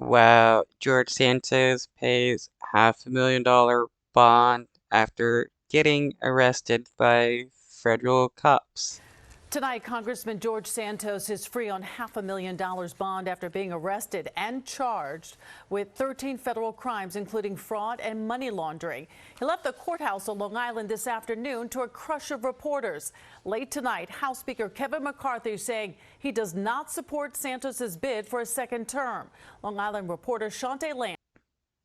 Wow, George Santos pays $500,000 bond after getting arrested by federal cops. Tonight, Congressman George Santos is free on $500,000 bond after being arrested and charged with 13 federal crimes, including fraud and money laundering. He left the courthouse on Long Island this afternoon to a crush of reporters. Late tonight, House Speaker Kevin McCarthy saying he does not support Santos's bid for a second term. Long Island reporter Shante Land.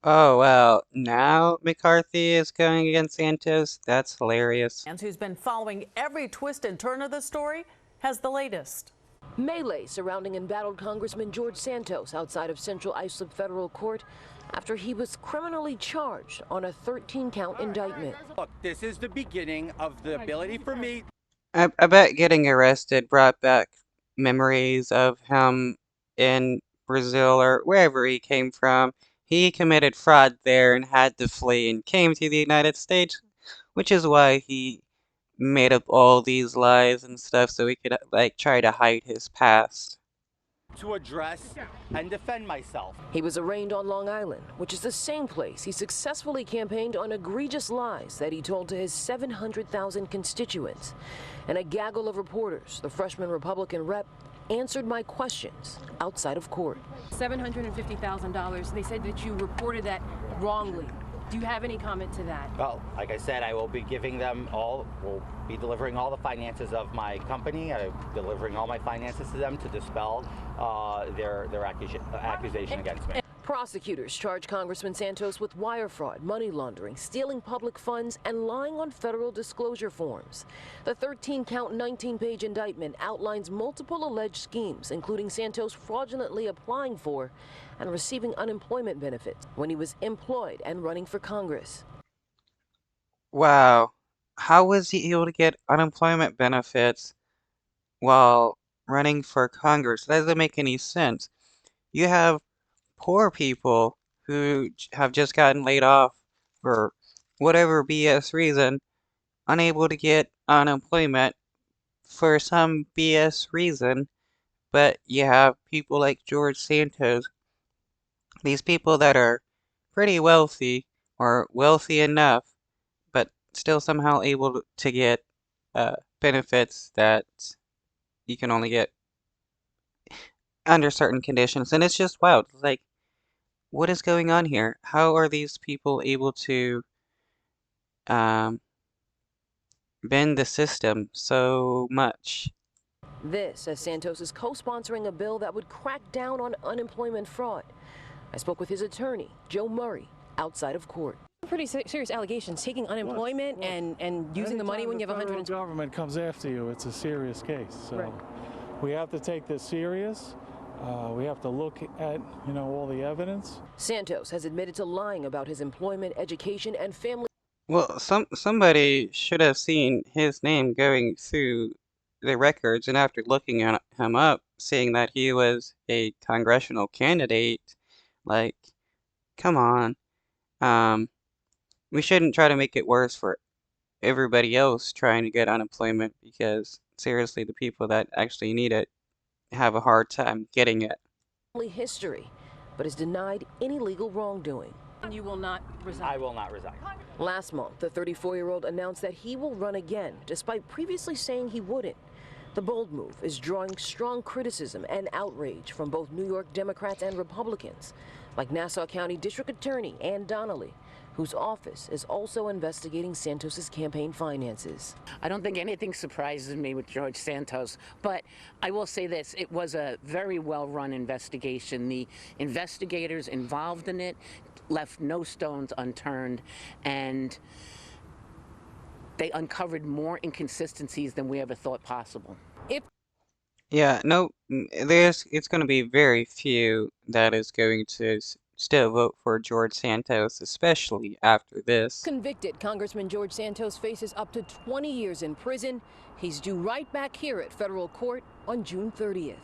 Oh, well, now McCarthy is going against Santos? That's hilarious. Who's been following every twist and turn of the story, has the latest. Melee surrounding embattled Congressman George Santos outside of Central Islip Federal Court after he was criminally charged on a 13-count indictment. Look, this is the beginning of the ability for me. I bet getting arrested brought back memories of him in Brazil or wherever he came from. He committed fraud there and had to flee and came to the United States, which is why he made up all these lies and stuff so he could like try to hide his past. To address and defend myself. He was arraigned on Long Island, which is the same place he successfully campaigned on egregious lies that he told to his 700,000 constituents. And a gaggle of reporters, the freshman Republican rep, answered my questions outside of court. $750,000. They said that you reported that wrongly. Do you have any comment to that? Well, like I said, I will be giving them all, will be delivering all the finances of my company. I'm delivering all my finances to them to dispel their accusation against me. Prosecutors charge Congressman Santos with wire fraud, money laundering, stealing public funds, and lying on federal disclosure forms. The 13-count, 19-page indictment outlines multiple alleged schemes, including Santos fraudulently applying for and receiving unemployment benefits when he was employed and running for Congress. Wow, how was he able to get unemployment benefits while running for Congress? That doesn't make any sense. You have poor people who have just gotten laid off for whatever BS reason, unable to get unemployment for some BS reason, but you have people like George Santos, these people that are pretty wealthy or wealthy enough, but still somehow able to get benefits that you can only get under certain conditions, and it's just wild. Like, what is going on here? How are these people able to bend the system so much? This, as Santos is co-sponsoring a bill that would crack down on unemployment fraud. I spoke with his attorney, Joe Murray, outside of court. Pretty serious allegations, taking unemployment and using the money when you have The federal government comes after you, it's a serious case. So Right. we have to take this serious. We have to look at, all the evidence. Santos has admitted to lying about his employment, education, and family. Well, somebody should have seen his name going through the records, and after looking at him up, seeing that he was a congressional candidate, like, come on. We shouldn't try to make it worse for everybody else trying to get unemployment, because seriously, the people that actually need it have a hard time getting it. History, but has denied any legal wrongdoing. You will not resign. I will not resign. Last month, the 34-year-old announced that he will run again, despite previously saying he wouldn't. The bold move is drawing strong criticism and outrage from both New York Democrats and Republicans, like Nassau County District Attorney Ann Donnelly, whose office is also investigating Santos's campaign finances. I don't think anything surprises me with George Santos, but I will say this, it was a very well-run investigation. The investigators involved in it left no stones unturned, and they uncovered more inconsistencies than we ever thought possible. Yeah, no, it's going to be very few that is going to still vote for George Santos, especially after this. Convicted, Congressman George Santos faces up to 20 years in prison. He's due right back here at federal court on June 30th.